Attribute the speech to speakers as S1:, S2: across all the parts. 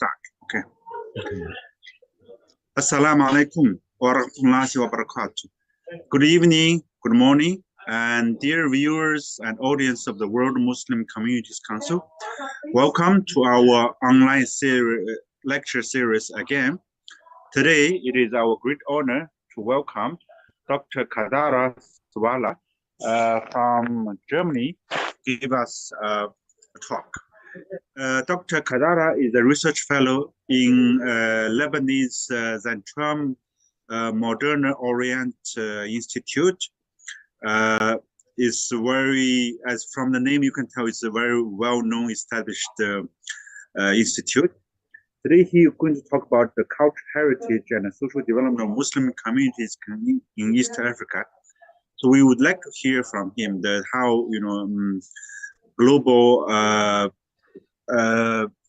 S1: start. Okay.
S2: Okay.
S1: Assalamu alaikum wa rahmatullahi wa barakatuh. Good evening, good morning, and dear viewers and audience of the World Muslim Communities Council. Welcome to our online lecture series again. Today, it is our great honor to welcome Dr. Kadara Swaleh from Germany to give us a talk. Dr. Kadara is a research fellow in Leibniz-Zentrum Modern Orient Institute. Is very, as from the name you can tell, it's a very well-known established institute. Today he is going to talk about the cultural heritage and the social development of Muslim communities in East Africa. So we would like to hear from him how global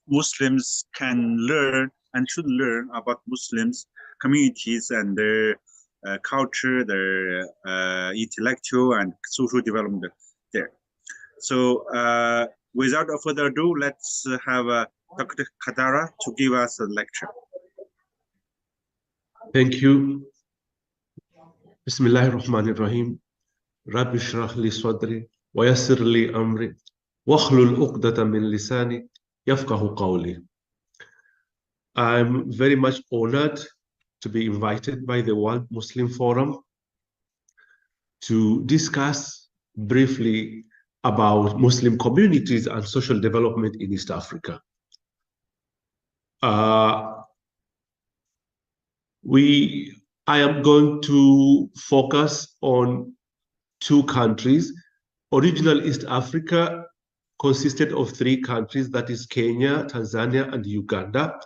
S1: Muslims can learn and should learn about Muslims communities and their culture, their intellectual and social development there. So without further ado, let's have Dr. Kadara to give us a lecture.
S2: Thank you. Bismillahirrahmanirrahim. Rabbi shrah li sadri wa yassir li amri wahlul uqdatan min lisani yafqahu qawli. I'm very much honored to be invited by the World Muslim Forum to discuss briefly about Muslim communities and social development in East Africa. I am going to focus on two countries. Original East Africa consisted of three countries, that is Kenya, Tanzania, and Uganda.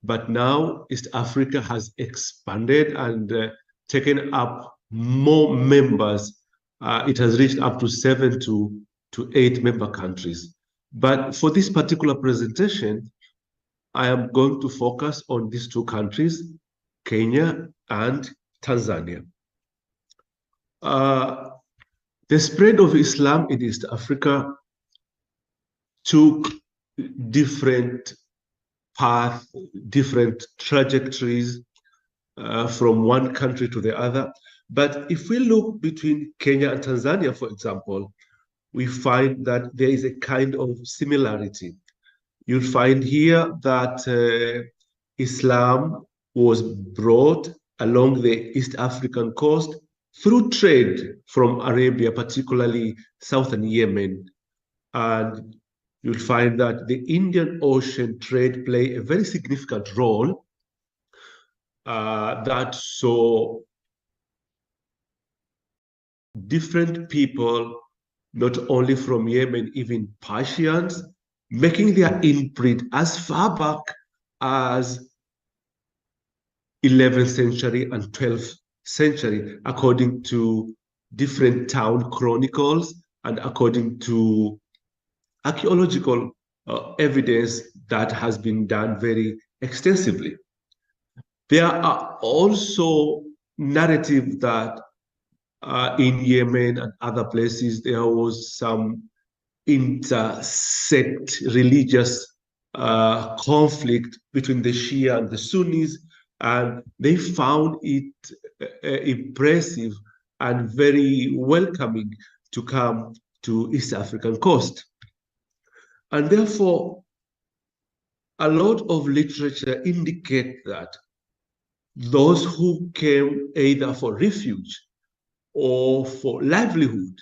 S2: But now East Africa has expanded and taken up more members. It has reached up to 7 to 8 member countries. But for this particular presentation, I am going to focus on these two countries, Kenya and Tanzania. The spread of Islam in East Africa took different paths, different trajectories from one country to the other. But if we look between Kenya and Tanzania, for example, we find that there is a kind of similarity. You'll find here that Islam was brought along the East African coast through trade from Arabia, particularly southern Yemen. And you'll find that the Indian Ocean trade played a very significant role that saw different people, not only from Yemen, even Persians, making their imprint as far back as 11th century and 12th century, according to different town chronicles and according to archaeological evidence that has been done very extensively. There are also narratives that in Yemen and other places, there was some intersect religious conflict between the Shia and the Sunnis, and they found it impressive and very welcoming to come to East African coast. And therefore, a lot of literature indicate that those who came either for refuge or for livelihood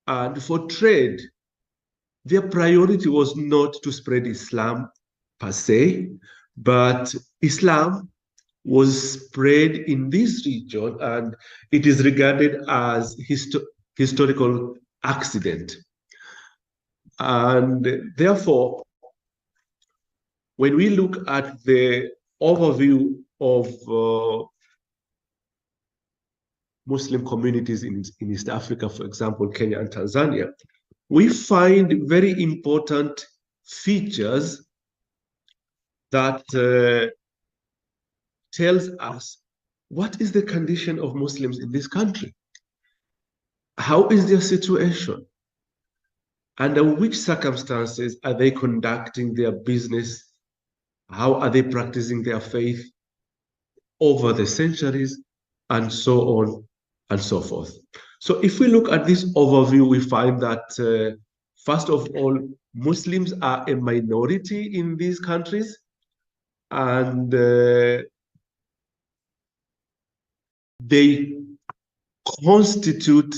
S2: and for trade, their priority was not to spread Islam per se, but Islam was spread in this region, and it is regarded as historical accident. And therefore, when we look at the overview of Muslim communities in East Africa, for example, Kenya and Tanzania, we find very important features that tells us what is the condition of Muslims in this country? How is their situation? Under which circumstances are they conducting their business how are they practicing their faith over the centuries, and so on and so forth. So if we look at this overview, we find that, first of all, Muslims are a minority in these countries, and they constitute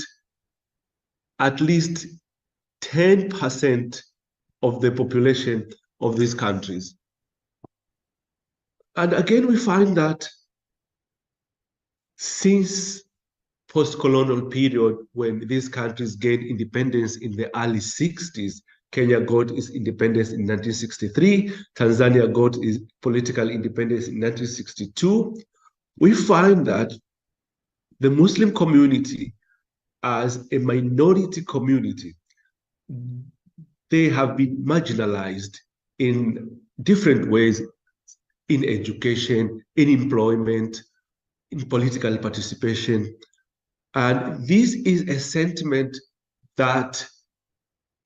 S2: at least 10% of the population of these countries. And again, we find that since post-colonial period, when these countries gained independence in the early 60s, Kenya got its independence in 1963, Tanzania got its political independence in 1962, we find that the Muslim community, as a minority community, they have been marginalized in different ways, in education, in employment, in political participation. And this is a sentiment that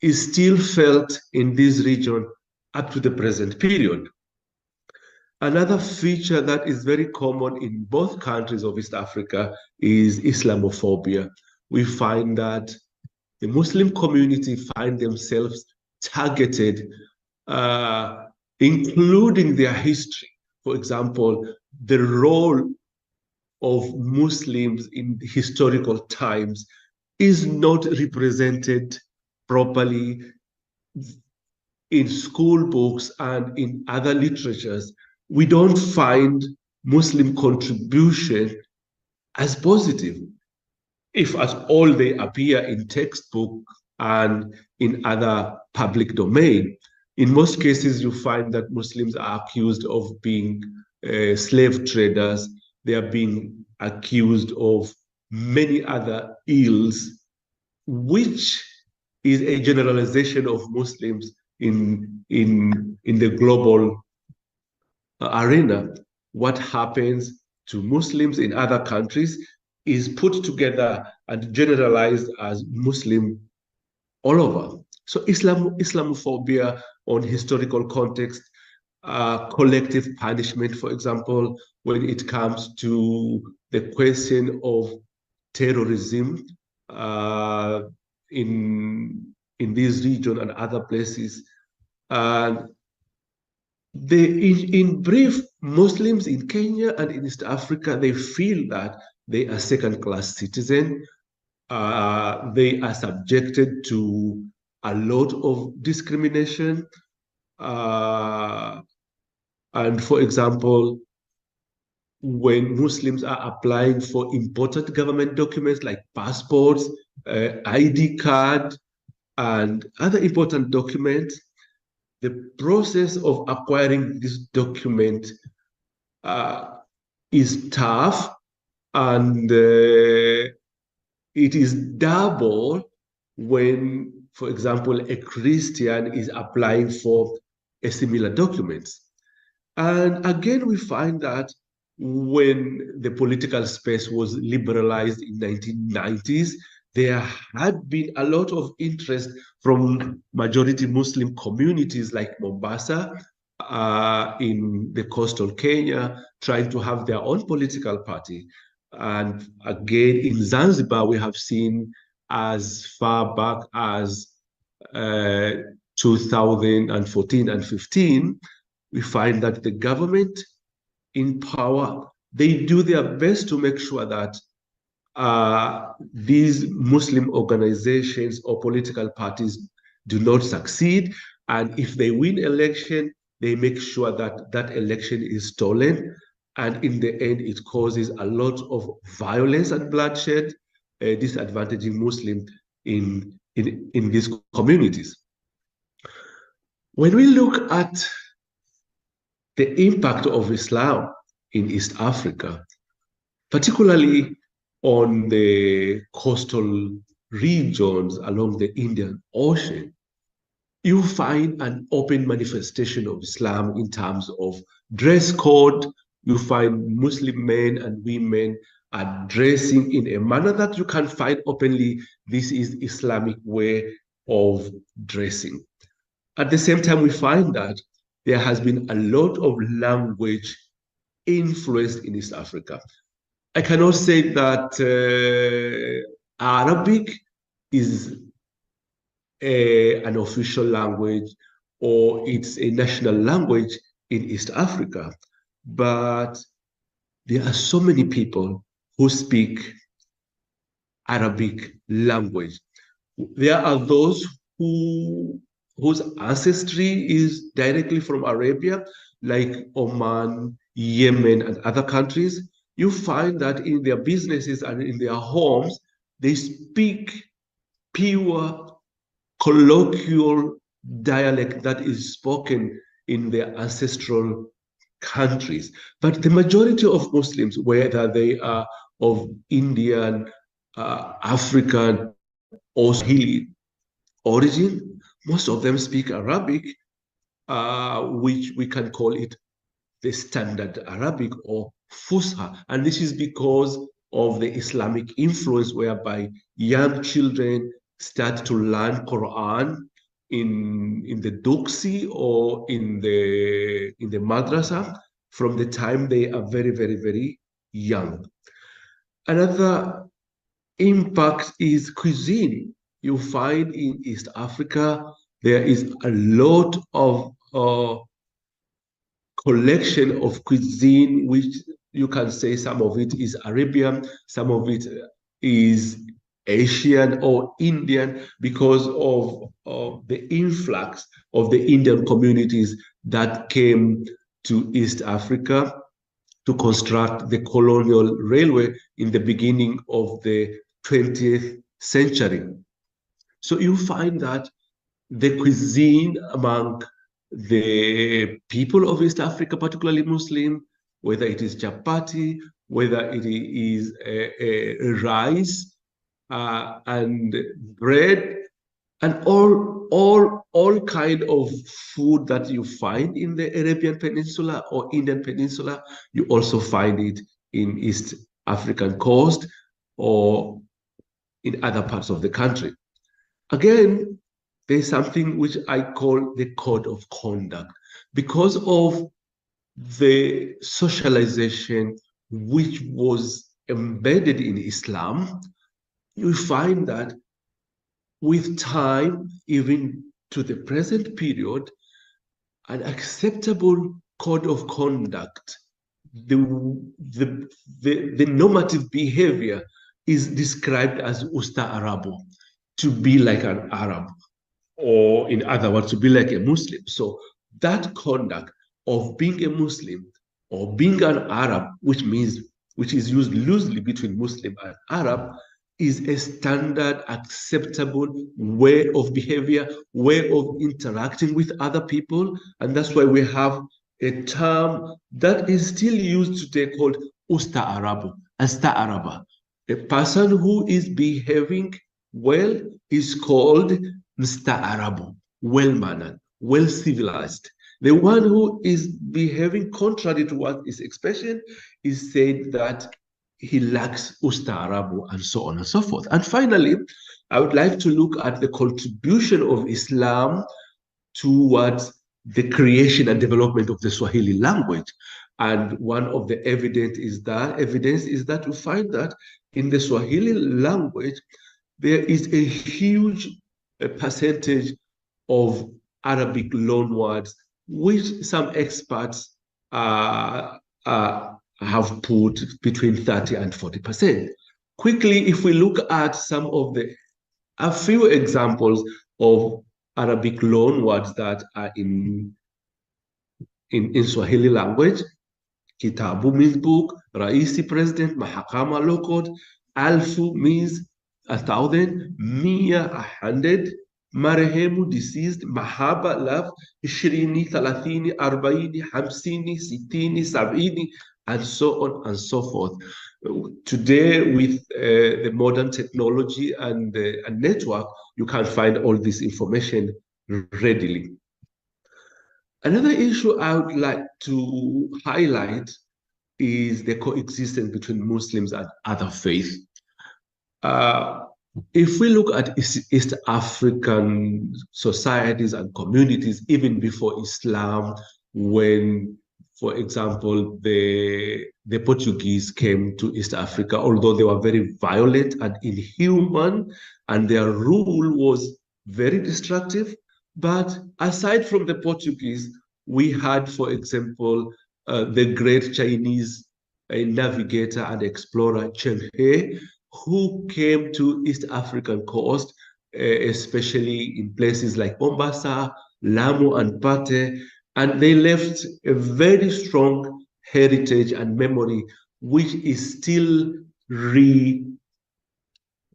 S2: is still felt in this region up to the present period. Another feature that is very common in both countries of East Africa is Islamophobia. We find that the Muslim community find themselves targeted, including their history. For example, the role of Muslims in historical times is not represented properly in school books and in other literatures. We don't find Muslim contribution as positive, if at all they appear in textbook and in other public domain. In most cases, you find that Muslims are accused of being slave traders. They are being accused of many other ills, which is a generalization of Muslims in the global arena. What happens to Muslims in other countries is put together and generalized as Muslim all over. So Islamophobia on historical context, collective punishment, for example, when it comes to the question of terrorism in this region and other places. In brief, Muslims in Kenya and in East Africa, they feel that they are second-class citizens. They are subjected to a lot of discrimination. And for example, when Muslims are applying for important government documents like passports, ID card, and other important documents, the process of acquiring this document is tough, and it is double when, for example, a Christian is applying for a similar document. And again, we find that when the political space was liberalized in 1990s, there had been a lot of interest from majority Muslim communities like Mombasa, in the coastal Kenya, trying to have their own political party. And again, in Zanzibar, we have seen as far back as 2014 and 15, we find that the government in power, they do their best to make sure that these Muslim organizations or political parties do not succeed. And if they win election, they make sure that that election is stolen. And in the end, it causes a lot of violence and bloodshed, disadvantaging Muslims in these communities. When we look at the impact of Islam in East Africa, particularly on the coastal regions along the Indian Ocean, you find an open manifestation of Islam in terms of dress code. You find Muslim men and women are dressing in a manner that you can find openly. This is Islamic way of dressing. At the same time, we find that there has been a lot of language influence in East Africa. I cannot say that Arabic is an official language or it's a national language in East Africa, but there are so many people who speak Arabic language. There are those whose ancestry is directly from Arabia, like Oman, Yemen, and other countries. You find that in their businesses and in their homes, they speak pure colloquial dialect that is spoken in their ancestral countries. But the majority of Muslims, whether they are of Indian, African, or Swahili origin, most of them speak Arabic, which we can call it the standard Arabic or Fusha. And this is because of the Islamic influence, whereby young children start to learn Quran in the Duksi or in the madrasa from the time they are very, very, very young. Another impact is cuisine. You find in East Africa, there is a lot of collection of cuisine, which you can say some of it is Arabian, some of it is Asian or Indian, because of the influx of the Indian communities that came to East Africa to construct the colonial railway in the beginning of the 20th century. So you find that the cuisine among the people of East Africa, particularly Muslim, whether it is chapati, whether it is rice and bread, and all kind of food that you find in the Arabian Peninsula or Indian Peninsula, you also find it in East African coast or in other parts of the country. Again, there's something which I call the code of conduct. Because of the socialization which was embedded in Islam, you find that with time, even to the present period, an acceptable code of conduct, the normative behavior is described as usta Arabo, to be like an Arab, or in other words, to be like a Muslim. So that conduct of being a Muslim or being an Arab, which is used loosely between Muslim and Arab, is a standard, acceptable way of behavior, way of interacting with other people. And that's why we have a term that is still used today called Usta Arabu, Asta Araba. A person who is behaving well is called Mr. Arabu, well-mannered, well-civilized. The one who is behaving contrary to what is expected is said that he lacks Usta Arabu, and so on and so forth. And finally, I would like to look at the contribution of Islam towards the creation and development of the Swahili language. And one of the evidence is that you find that in the Swahili language, there is a huge percentage of Arabic loanwords, which some experts have put between 30 and 40%. Quickly, if we look at a few examples of Arabic loanwords that are in Swahili language, Kitabu means book, Raisi president, Mahakama law code, Alfu means 1,000, Mia 100, Marehemu deceased, Mahaba love, Ishirini, Thalathini, Arbaini, Hamsini, Sitini, Sabini, and so on and so forth. Today, with the modern technology and network, you can find all this information readily. Another issue I would like to highlight is the coexistence between Muslims and other faiths. if we look at East African societies and communities, even before Islam, when, for example, the Portuguese came to East Africa, although they were very violent and inhuman, and their rule was very destructive. But aside from the Portuguese, we had, for example, the great Chinese navigator and explorer Chen He, who came to East African coast, especially in places like Mombasa, Lamu, and Pate, and they left a very strong heritage and memory, which is still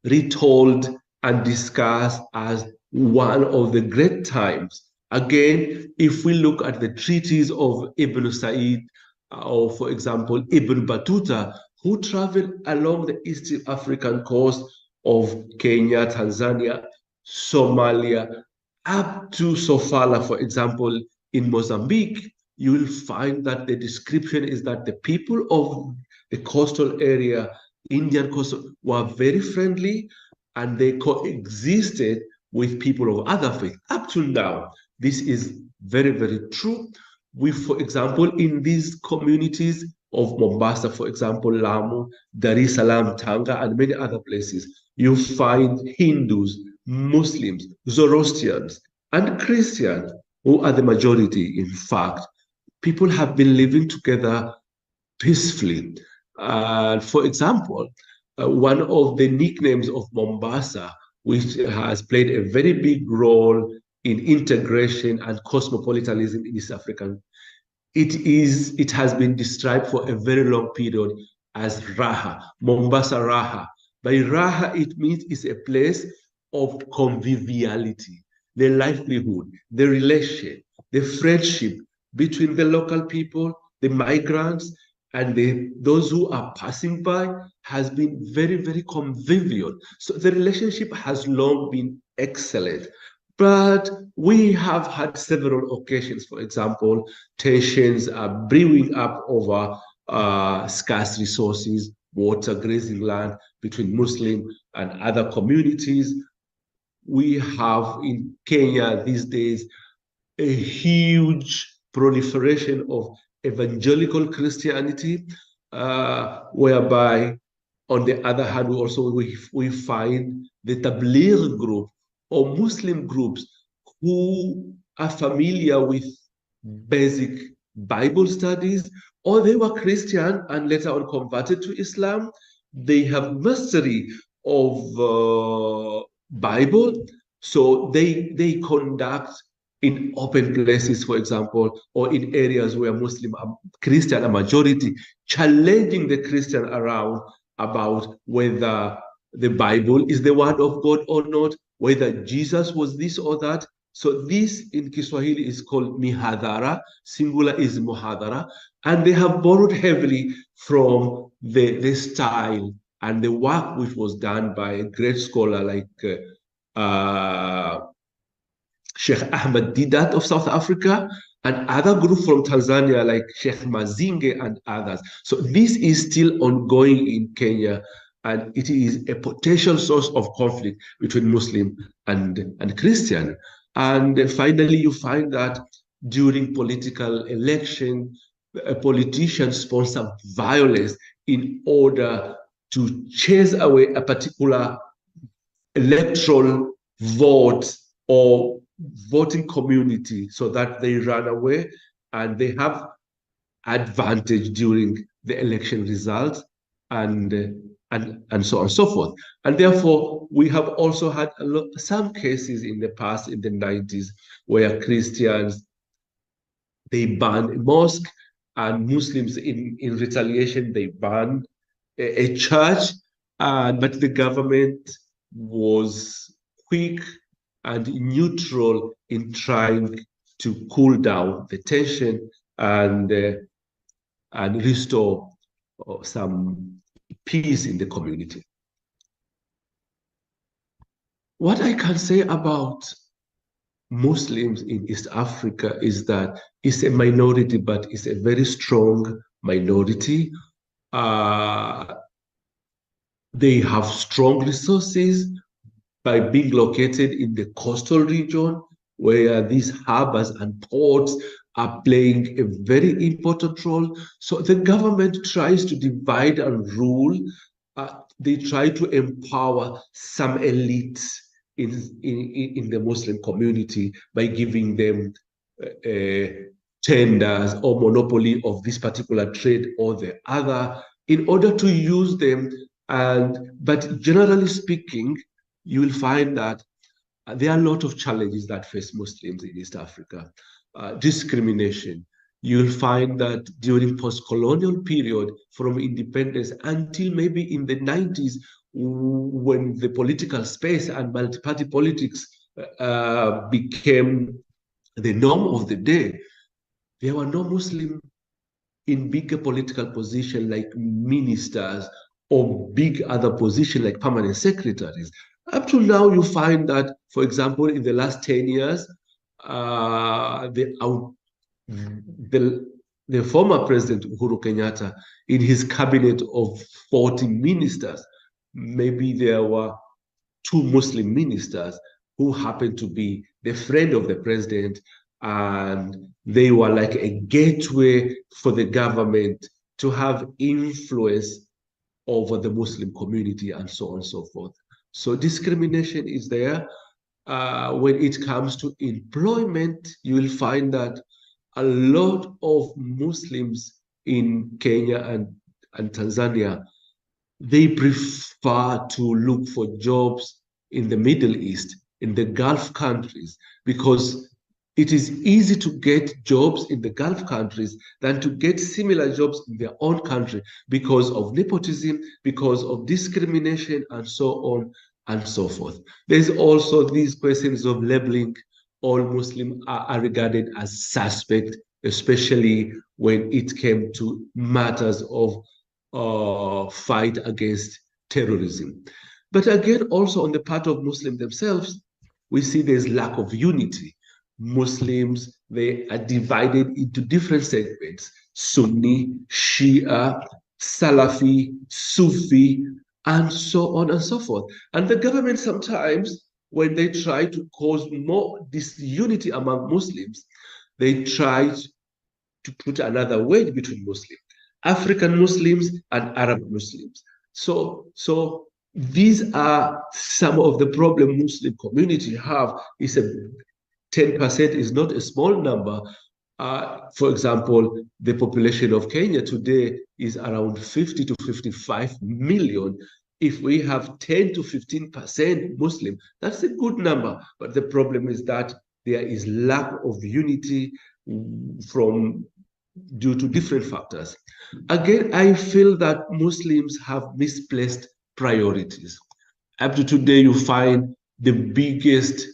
S2: retold and discussed as one of the great times. Again, if we look at the treaties of Ibn Sa'id, or for example, Ibn Battuta, who traveled along the East African coast of Kenya, Tanzania, Somalia, up to Sofala, for example, in Mozambique, you will find that the description is that the people of the coastal area, Indian coastal, were very friendly and they coexisted with people of other faith. Up to now, this is very, very true. We, for example, in these communities of Mombasa, for example, Lamu, Dar es Salaam, Tanga, and many other places, you find Hindus, Muslims, Zoroastrians, and Christians, who are the majority, in fact. People have been living together peacefully. For example, one of the nicknames of Mombasa, which has played a very big role in integration and cosmopolitanism in East African, it has been described for a very long period as Raha, Mombasa Raha. By Raha, it means it's a place of conviviality, the livelihood, the relation, the friendship between the local people, the migrants, and those who are passing by has been very, very convivial. So the relationship has long been excellent. But we have had several occasions, for example, tensions are brewing up over scarce resources, water, grazing land between Muslim and other communities. We have in Kenya these days a huge proliferation of evangelical Christianity, whereby, on the other hand, we find the Tabligh group or Muslim groups who are familiar with basic Bible studies, or they were Christian and later on converted to Islam. They have mastery of Bible, so they conduct in open places, for example, or in areas where Muslim Christian are majority, challenging the Christian around about whether the Bible is the word of God or not, whether Jesus was this or that. So this in Kiswahili is called mihadara, singular is muhadara, and they have borrowed heavily from the style and the work which was done by a great scholar like Sheikh Ahmed Didat of South Africa, and other groups from Tanzania like Sheikh Mazinge and others. So this is still ongoing in Kenya, and it is a potential source of conflict between Muslim and Christian. And finally, you find that during political election, politicians sponsor violence in order to chase away a particular electoral vote or voting community so that they run away and they have advantage during the election results and so on and so forth. And therefore, we have also had some cases in the past, in the 90s, where Christians, they banned a mosque, and Muslims in retaliation, they banned a church, but the government was quick and neutral in trying to cool down the tension and restore some peace in the community. What I can say about Muslims in East Africa is that it's a minority, but it's a very strong minority. They have strong resources, by being located in the coastal region, where these harbors and ports are playing a very important role. So the government tries to divide and rule. They try to empower some elites in the Muslim community by giving them tenders or monopoly of this particular trade or the other in order to use them. But generally speaking, you will find that there are a lot of challenges that face Muslims in East Africa. Discrimination. You'll find that during post-colonial period, from independence until maybe in the 90s, when the political space and multi-party politics became the norm of the day, there were no Muslim in bigger political position like ministers or big other position like permanent secretaries. Up to now, you find that, for example, in the last 10 years, the former president Uhuru Kenyatta, in his cabinet of 40 ministers, maybe there were 2 Muslim ministers who happened to be the friend of the president, and they were like a gateway for the government to have influence over the Muslim community and so on and so forth. So discrimination is there. When it comes to employment, you will find that a lot of Muslims in Kenya and Tanzania, they prefer to look for jobs in the Middle East, in the Gulf countries, because it is easy to get jobs in the Gulf countries than to get similar jobs in their own country because of nepotism, because of discrimination, and so on and so forth. There's also these questions of labeling. All Muslims are regarded as suspect, especially when it came to matters of fight against terrorism. But again, also on the part of Muslims themselves, we see there's lack of unity. Muslims, they are divided into different segments: Sunni, Shia, Salafi, Sufi, and so on and so forth. And the government sometimes, when they try to cause more disunity among Muslims, they try to put another wedge between Muslims, African Muslims and Arab Muslims. So these are some of the problems Muslim community have. It's a 10% is not a small number. For example, the population of Kenya today is around 50 to 55 million. If we have 10 to 15% Muslim, that's a good number. But the problem is that there is lack of unity due to different factors. Again, I feel that Muslims have misplaced priorities. Up to today, you find the biggest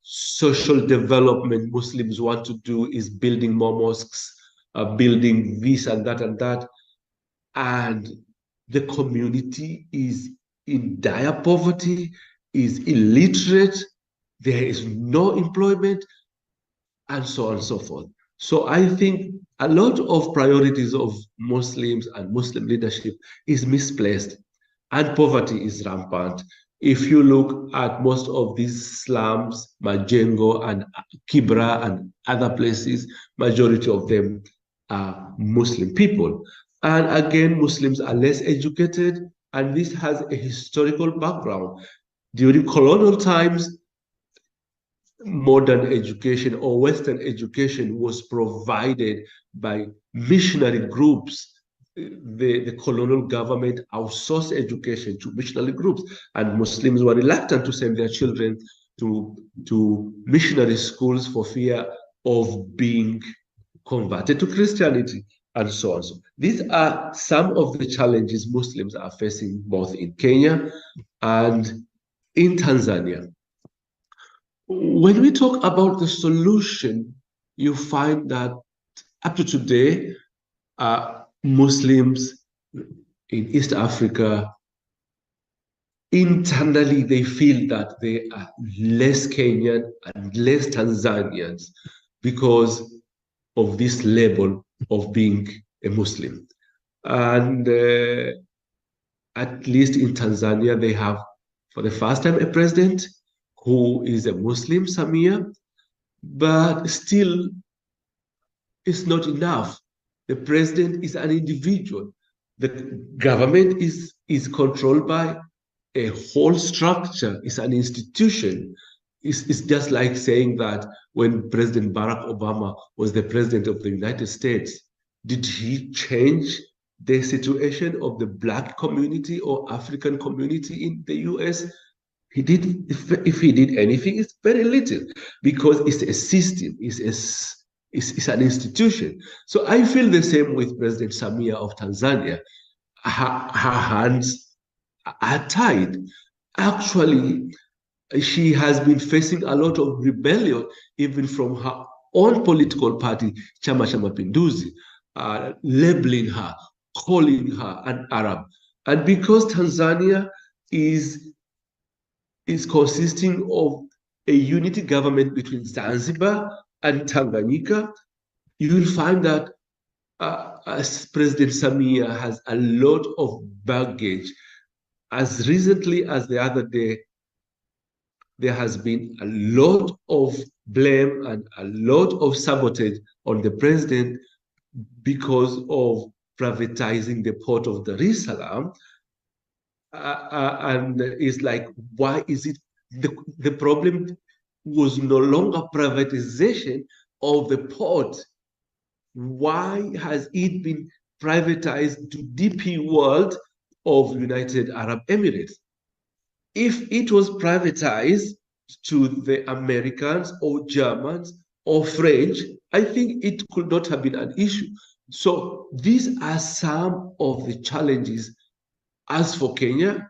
S2: social development Muslims want to do is building more mosques, building this and that and that. And the community is in dire poverty, is illiterate, there is no employment, and so on and so forth. So I think a lot of priorities of Muslims and Muslim leadership is misplaced, and poverty is rampant. If you look at most of these slums, Majengo and Kibra and other places, majority of them are Muslim people. And again, Muslims are less educated, and this has a historical background. During colonial times, modern education or Western education was provided by missionary groups. The colonial government outsourced education to missionary groups, and Muslims were reluctant to send their children to missionary schools for fear of being converted to Christianity, and so on. So these are some of the challenges Muslims are facing both in Kenya and in Tanzania. When we talk about the solution, you find that up to today, Muslims in East Africa, internally, they feel that they are less Kenyan and less Tanzanians because of this label of being a Muslim. And at least in Tanzania, they have for the first time a president who is a Muslim, Samia, but still it's not enough. The president is an individual. The government is controlled by a whole structure. It's an institution. It's just like saying that when President Barack Obama was the president of the United States, did he change the situation of the Black community or African community in the US? He did, if he did anything, it's very little, because it's a system, it's an institution. So I feel the same with President Samia of Tanzania. Her hands are tied. Actually, she has been facing a lot of rebellion, even from her own political party, Chama cha Mapinduzi, labeling her, calling her an Arab. And because Tanzania is consisting of a unity government between Zanzibar and Tanganyika, you will find that as President Samia has a lot of baggage. As recently as the other day, there has been a lot of blame and a lot of sabotage on the president because of privatizing the port of Dar es Salaam. And it's like, why is it the problem was no longer privatization of the port? Why has it been privatized to DP World of United Arab Emirates? If it was privatized to the Americans or Germans or French, I think it could not have been an issue. So these are some of the challenges. As for Kenya,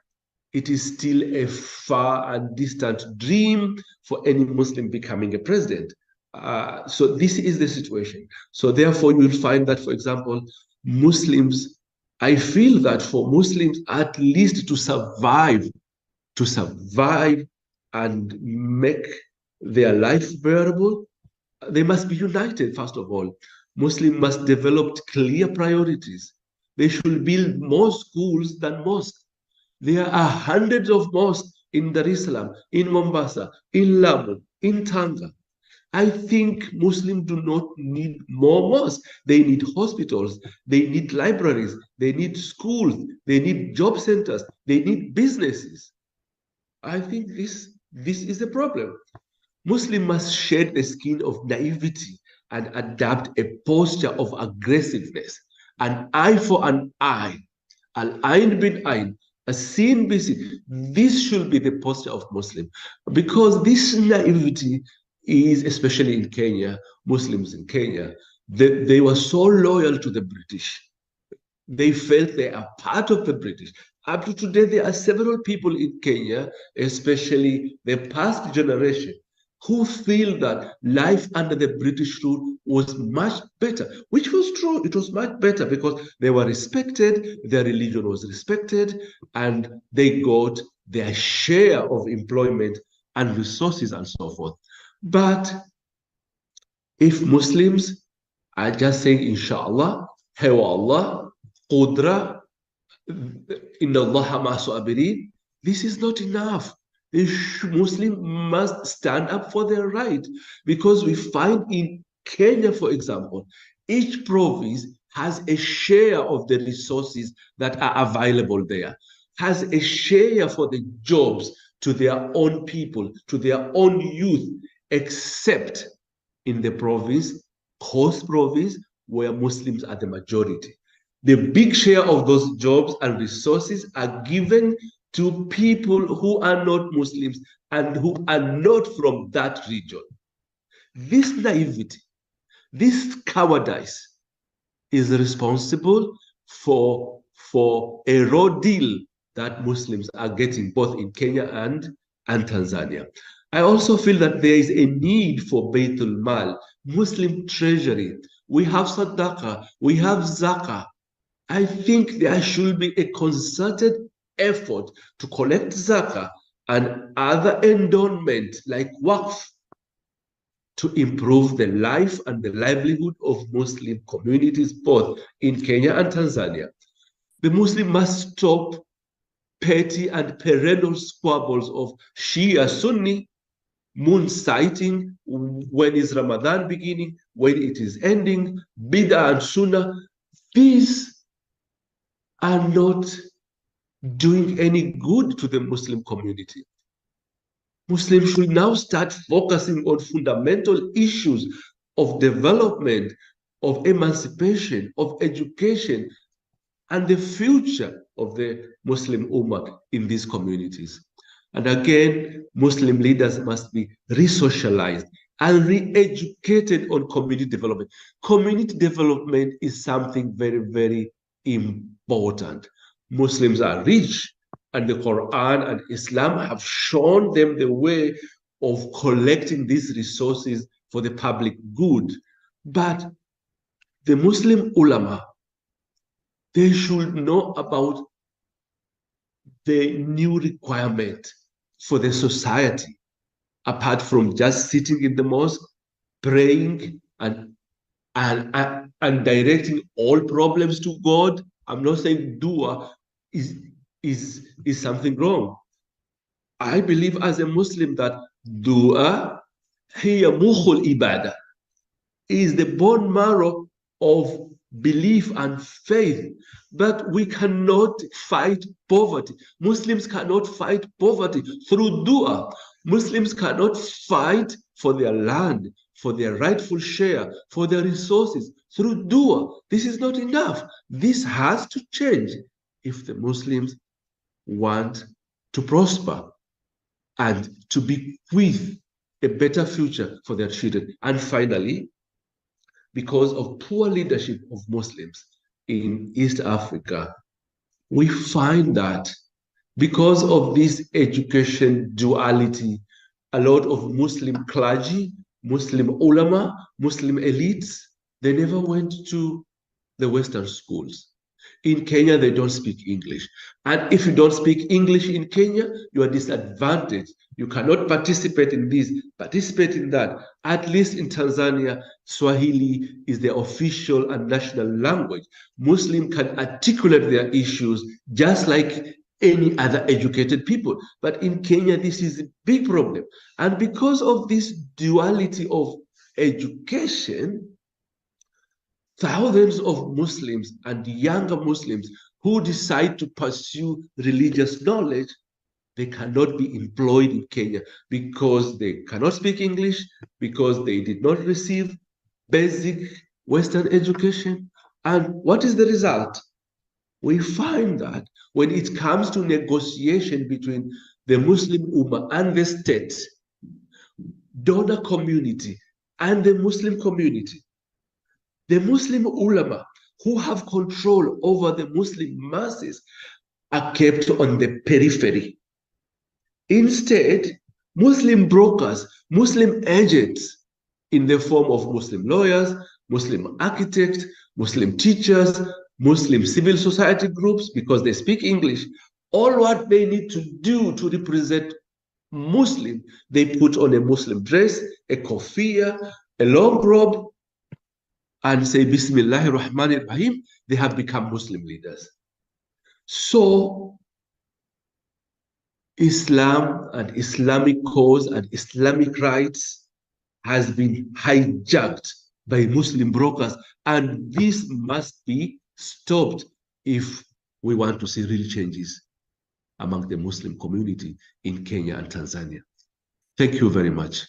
S2: it is still a far and distant dream for any Muslim becoming a president. So this is the situation. So therefore, you will find that, for example, Muslims, I feel that for Muslims, at least to survive and make their life bearable, they must be united, first of all. Muslims must develop clear priorities. They should build more schools than mosques. There are hundreds of mosques in Dar es Salaam, in Mombasa, in Lamu, in Tanga. I think Muslims do not need more mosques. They need hospitals, they need libraries, they need schools, they need job centers, they need businesses. I think this is a problem. Muslims must shed the skin of naivety and adapt a posture of aggressiveness. An eye for an eye, al-ayn bin ayn, a sin be sin. This should be the posture of Muslim, because this naivety is, especially in Kenya, Muslims in Kenya, they were so loyal to the British. They felt they are part of the British. Up to today, there are several people in Kenya, especially the past generation, who feel that life under the British rule was much better, which was true. It was much better because they were respected, their religion was respected, and they got their share of employment and resources and so forth. But if Muslims are just saying, inshallah, Hewa Allah, Qudra, Inna Allah ma sabirin, this is not enough. The Muslim must stand up for their right, because we find in Kenya, for example, each province has a share of the resources that are available there, has a share for the jobs to their own people, to their own youth, except in the province, Coast Province, where Muslims are the majority. The big share of those jobs and resources are given to people who are not Muslims and who are not from that region. This naivety, this cowardice is responsible for a raw deal that Muslims are getting both in Kenya and Tanzania. I also feel that there is a need for Baitul Mal, Muslim treasury. We have Sadaqah, we have Zakah. I think there should be a concerted effort to collect Zakah and other endowment like Waqf to improve the life and the livelihood of Muslim communities both in Kenya and Tanzania. The Muslim must stop petty and perennial squabbles of Shia Sunni, moon sighting, when is Ramadan beginning, when it is ending, Bid'ah and Sunnah. These are not doing any good to the Muslim community. Muslims should now start focusing on fundamental issues of development, of emancipation, of education, and the future of the Muslim Ummah in these communities. And again, Muslim leaders must be re-socialized and re-educated on community development. Community development is something very, very important. Muslims are rich, and the Quran and Islam have shown them the way of collecting these resources for the public good. But the Muslim ulama, they should know about the new requirement for the society, apart from just sitting in the mosque, praying and directing all problems to God. I'm not saying dua is something wrong. I believe as a Muslim that dua hiya mukhul ibadah, is the bone marrow of belief and faith. But we cannot fight poverty. Muslims cannot fight poverty through dua. Muslims cannot fight for their land, for their rightful share, for their resources through dua. This is not enough. This has to change if the Muslims want to prosper and to bequeath a better future for their children. And finally, because of poor leadership of Muslims in East Africa, we find that because of this education duality, a lot of Muslim clergy, Muslim ulama, Muslim elites, they never went to the Western schools. In Kenya, they don't speak English. And if you don't speak English in Kenya, you are disadvantaged. You cannot participate in this, participate in that. At least in Tanzania, Swahili is the official and national language. Muslims can articulate their issues just like any other educated people. But in Kenya, this is a big problem. And because of this duality of education, thousands of Muslims and younger Muslims who decide to pursue religious knowledge, they cannot be employed in Kenya because they cannot speak English, because they did not receive basic Western education. And what is the result? We find that when it comes to negotiation between the Muslim Ummah and the state, donor community, and the Muslim community, the Muslim ulama who have control over the Muslim masses are kept on the periphery. Instead, Muslim brokers, Muslim agents in the form of Muslim lawyers, Muslim architects, Muslim teachers, Muslim civil society groups, because they speak English, all what they need to do to represent Muslim, they put on a Muslim dress, a kofia, a long robe, and say Bismillahir Rahmanir Rahim, they have become Muslim leaders. So Islam and Islamic cause and Islamic rights has been hijacked by Muslim brokers, and this must be stopped if we want to see real changes among the Muslim community in Kenya and Tanzania. Thank you very much.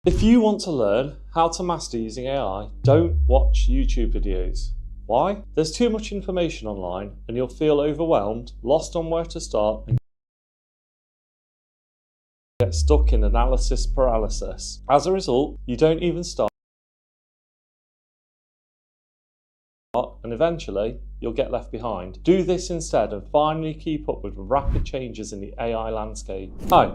S3: If you want to learn how to master using AI, don't watch YouTube videos. Why? There's too much information online and you'll feel overwhelmed, lost on where to start, and get stuck in analysis paralysis. As a result, you don't even start, and eventually you'll get left behind. Do this instead and finally keep up with rapid changes in the AI landscape. Hi,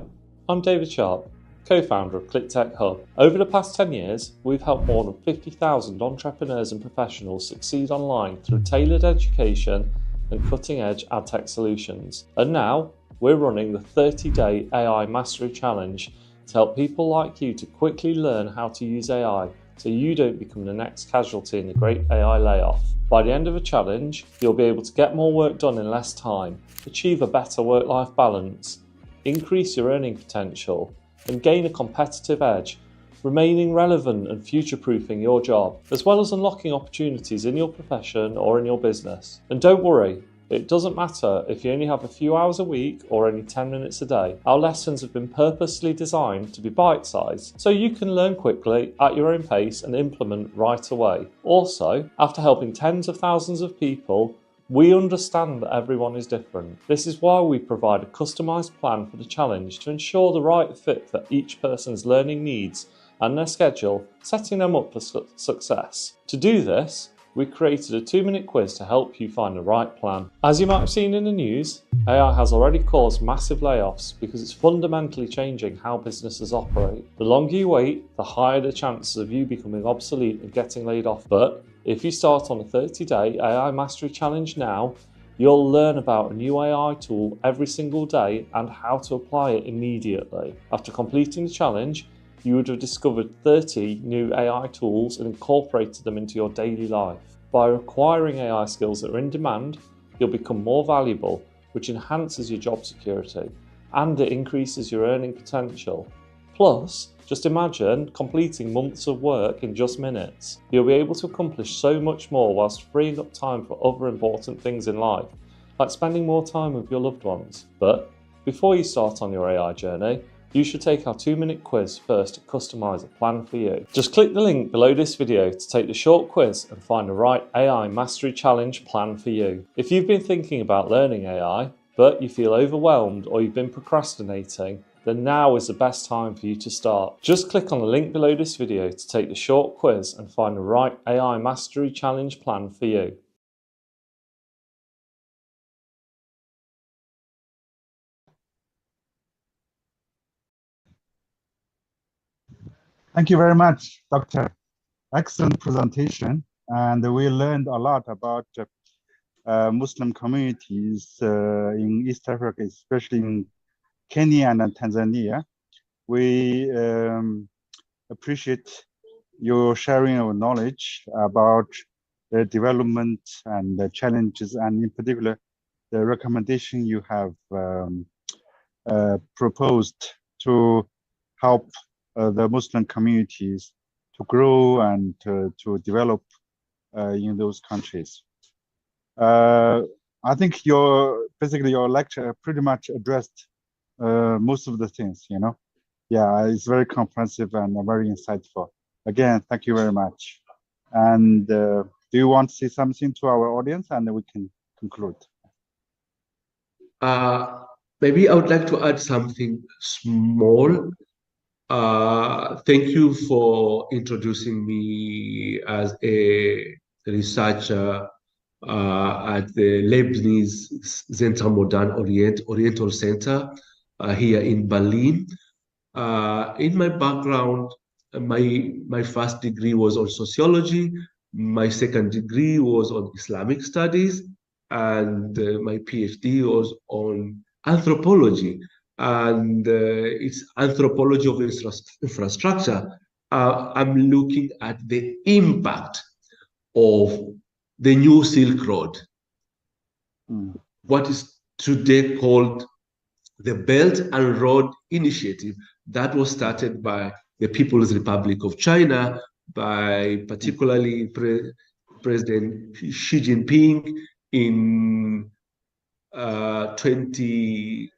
S3: I'm David Sharp, co-founder of ClickTech Hub. Over the past 10 years, we've helped more than 50,000 entrepreneurs and professionals succeed online through tailored education and cutting-edge ad tech solutions. And now, we're running the 30-day AI Mastery Challenge to help people like you to quickly learn how to use AI so you don't become the next casualty in the great AI layoff. By the end of the challenge, you'll be able to get more work done in less time, achieve a better work-life balance, increase your earning potential, and gain a competitive edge, remaining relevant and future-proofing your job, as well as unlocking opportunities in your profession or in your business. And don't worry, it doesn't matter if you only have a few hours a week or only 10 minutes a day. Our lessons have been purposely designed to be bite-sized, so you can learn quickly at your own pace and implement right away. Also, after helping tens of thousands of people, we understand that everyone is different. This is why we provide a customised plan for the challenge to ensure the right fit for each person's learning needs and their schedule, setting them up for success. To do this, we created a 2-minute quiz to help you find the right plan. As you might have seen in the news, AI has already caused massive layoffs because it's fundamentally changing how businesses operate. The longer you wait, the higher the chances of you becoming obsolete and getting laid off. But if you start on a 30-day AI Mastery Challenge now, you'll learn about a new AI tool every single day and how to apply it immediately. After completing the challenge, you would have discovered 30 new AI tools and incorporated them into your daily life. By acquiring AI skills that are in demand, you'll become more valuable, which enhances your job security, and it increases your earning potential. Plus, just imagine completing months of work in just minutes. You'll be able to accomplish so much more whilst freeing up time for other important things in life, like spending more time with your loved ones. But before you start on your AI journey, you should take our 2-minute quiz first to customise a plan for you. Just click the link below this video to take the short quiz and find the right AI Mastery Challenge plan for you. If you've been thinking about learning AI, but you feel overwhelmed or you've been procrastinating, then now is the best time for you to start. Just click on the link below this video to take the short quiz and find the right AI Mastery Challenge plan for you.
S4: Thank you very much, Doctor. Excellent presentation. And we learned a lot about Muslim communities in East Africa, especially in Kenya and Tanzania. We appreciate your sharing of knowledge about the development and the challenges, and in particular, the recommendation you have proposed to help the Muslim communities to grow and to develop in those countries. I think your lecture pretty much addressed most of the things, you know. Yeah, it's very comprehensive and very insightful. Again, thank you very much. And do you want to say something to our audience, and then we can conclude?
S2: Maybe I would like to add something small. Thank you for introducing me as a researcher at the Leibniz-Zentrum Oriental Center here in Berlin. In my background, my first degree was on sociology, my second degree was on Islamic studies, and my PhD was on anthropology. And it's anthropology of infrastructure. I'm looking at the impact of the new Silk Road, what is today called the Belt and Road Initiative, that was started by the People's Republic of China, by particularly President Xi Jinping in 2015,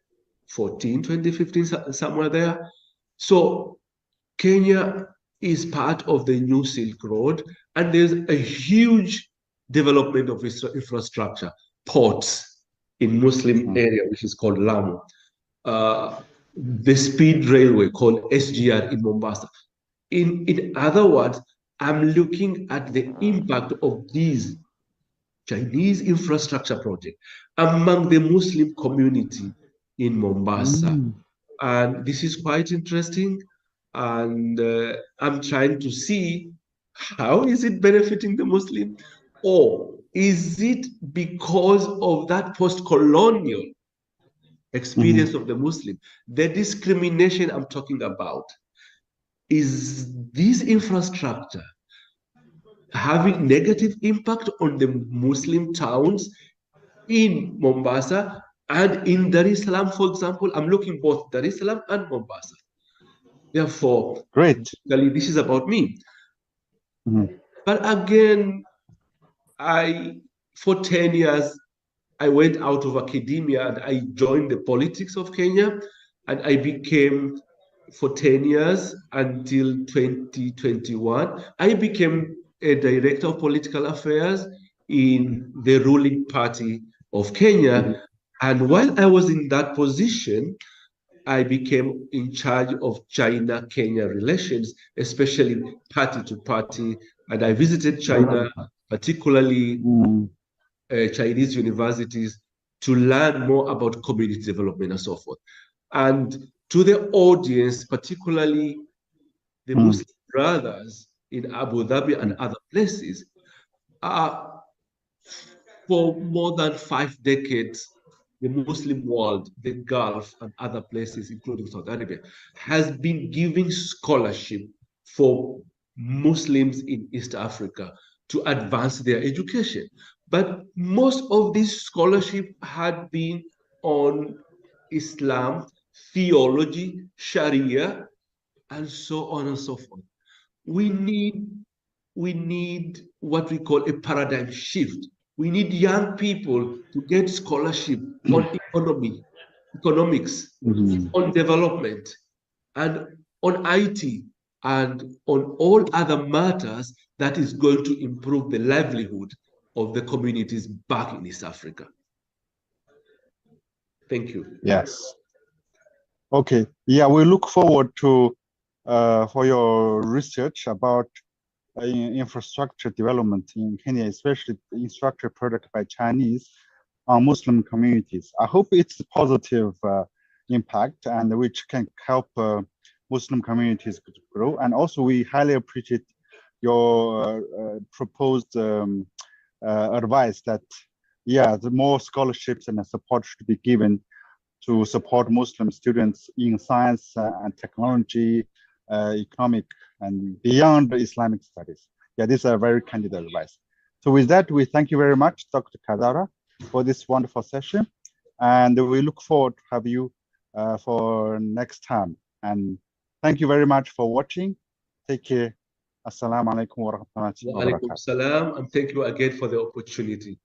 S2: somewhere there. So Kenya is part of the new Silk Road, and there's a huge development of infrastructure, ports in Muslim area, which is called Lamu. The speed railway called SGR in Mombasa. In other words, I'm looking at the impact of these Chinese infrastructure projects among the Muslim community in Mombasa. And this is quite interesting. And I'm trying to see how is it benefiting the Muslim, or is it because of that post-colonial experience of the Muslim. The discrimination I'm talking about is this infrastructure having negative impact on the Muslim towns in Mombasa and in Dar es Salaam, for example. I'm looking both Dar es Salaam and Mombasa. Therefore,
S4: Great.
S2: this is about me.
S4: Mhm.
S2: But again, for 10 years, I went out of academia and I joined the politics of Kenya, and I became, for 10 years until 2021, I became a director of political affairs in the ruling party of Kenya. And while I was in that position, I became in charge of China-Kenya relations, especially party to party. And I visited China, particularly Chinese universities, to learn more about community development and so forth. And to the audience, particularly the Muslim brothers in Abu Dhabi and other places, for more than 5 decades, the Muslim world, the Gulf and other places, including Saudi Arabia, has been giving scholarship for Muslims in East Africa to advance their education. But most of this scholarship had been on Islam, theology, Sharia, and so on and so forth. We need what we call a paradigm shift. We need young people to get scholarship on economics, on development, and on IT, and on all other matters that is going to improve the livelihood of the communities back in East Africa. Thank you.
S4: Yes. Okay. Yeah, we look forward to for your research about infrastructure development in Kenya, especially the infrastructure product by Chinese on Muslim communities. I hope it's a positive impact and which can help Muslim communities to grow. And also we highly appreciate your proposed advice that, yeah, the more scholarships and support should be given to support Muslim students in science and technology, economic, and beyond Islamic studies. Yeah, these are very candid advice. So with that, we thank you very much, Dr. Kadara, for this wonderful session. And we look forward to have you for next time. And thank you very much for watching. Take care. Assalamu alaikum wa rahmatullahi wa barakatuh.
S2: Wa alaikum salam, and thank you again for the opportunity.